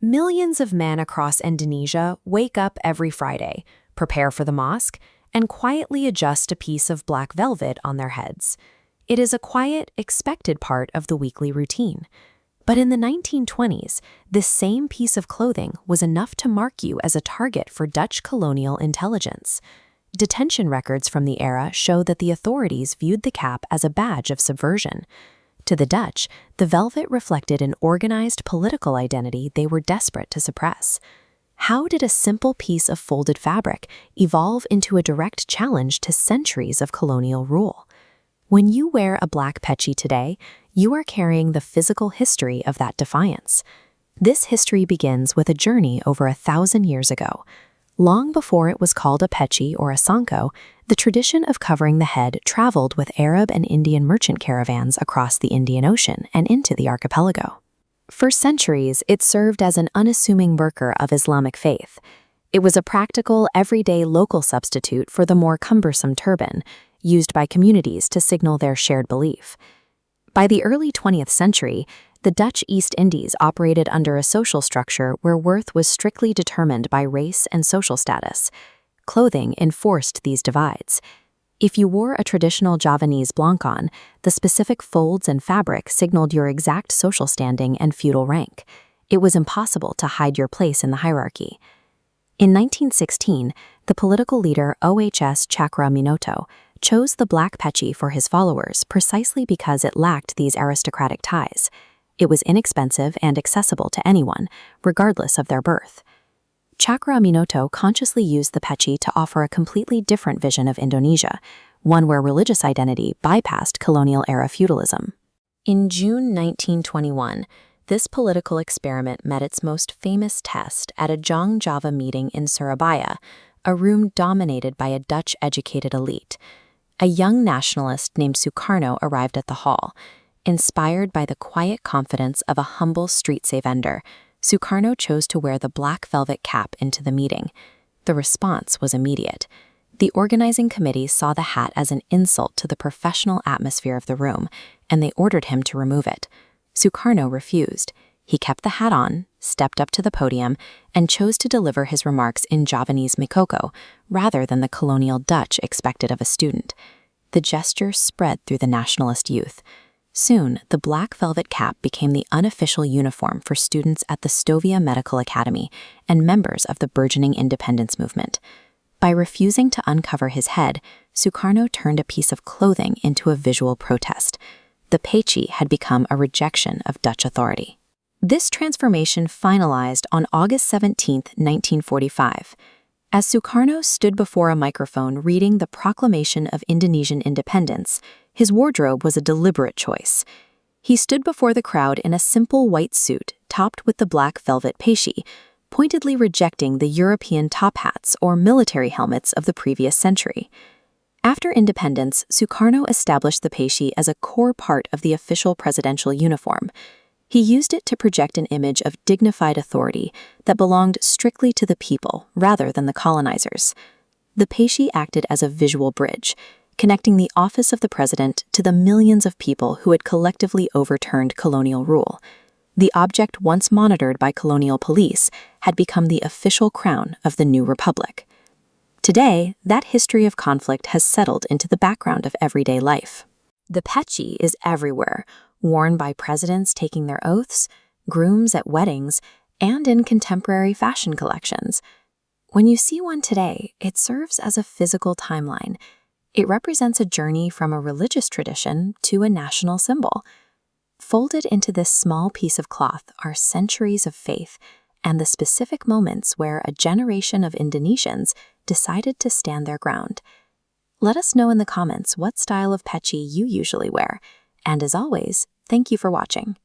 Millions of men across Indonesia wake up every Friday, prepare for the mosque, and quietly adjust a piece of black velvet on their heads. It is a quiet, expected part of the weekly routine. But in the 1920s, this same piece of clothing was enough to mark you as a target for Dutch colonial intelligence. Detention records from the era show that the authorities viewed the cap as a badge of subversion. To the Dutch, the velvet reflected an organized political identity they were desperate to suppress. How did a simple piece of folded fabric evolve into a direct challenge to centuries of colonial rule? When you wear a black peci today, you are carrying the physical history of that defiance. This history begins with a journey over 1,000 years ago. Long before it was called a peci or a sanko, the tradition of covering the head traveled with Arab and Indian merchant caravans across the Indian Ocean and into the archipelago. For centuries, it served as an unassuming burqa of Islamic faith. It was a practical, everyday local substitute for the more cumbersome turban, used by communities to signal their shared belief. By the early 20th century, the Dutch East Indies operated under a social structure where worth was strictly determined by race and social status. Clothing enforced these divides. If you wore a traditional Javanese blancon, the specific folds and fabric signaled your exact social standing and feudal rank. It was impossible to hide your place in the hierarchy. In 1916, the political leader HOS Cokroaminoto chose the black peci for his followers precisely because it lacked these aristocratic ties. It was inexpensive and accessible to anyone, regardless of their birth. Cokroaminoto consciously used the peci to offer a completely different vision of Indonesia, one where religious identity bypassed colonial-era feudalism. In June 1921, this political experiment met its most famous test at a Jong Java meeting in Surabaya, a room dominated by a Dutch-educated elite. A young nationalist named Soekarno arrived at the hall. Inspired by the quiet confidence of a humble street-say vendor, Soekarno chose to wear the black velvet cap into the meeting. The response was immediate. The organizing committee saw the hat as an insult to the professional atmosphere of the room, and they ordered him to remove it. Soekarno refused. He kept the hat on, stepped up to the podium, and chose to deliver his remarks in Javanese Mikoko, rather than the colonial Dutch expected of a student. The gesture spread through the nationalist youth. Soon, the black velvet cap became the unofficial uniform for students at the Stovia Medical Academy and members of the burgeoning independence movement. By refusing to uncover his head, Soekarno turned a piece of clothing into a visual protest. The peci had become a rejection of Dutch authority. This transformation finalized on August 17, 1945. As Soekarno stood before a microphone reading the Proclamation of Indonesian Independence, his wardrobe was a deliberate choice. He stood before the crowd in a simple white suit topped with the black velvet peci, pointedly rejecting the European top hats or military helmets of the previous century. After independence, Soekarno established the peci as a core part of the official presidential uniform. He used it to project an image of dignified authority that belonged strictly to the people rather than the colonizers. The peci acted as a visual bridge, connecting the office of the president to the millions of people who had collectively overturned colonial rule. The object once monitored by colonial police had become the official crown of the new republic. Today, that history of conflict has settled into the background of everyday life. The peci is everywhere, worn by presidents taking their oaths, grooms at weddings, and in contemporary fashion collections. When you see one today, it serves as a physical timeline. It represents a journey from a religious tradition to a national symbol. Folded into this small piece of cloth are centuries of faith and the specific moments where a generation of Indonesians decided to stand their ground. Let us know in the comments what style of peci you usually wear. And as always, thank you for watching.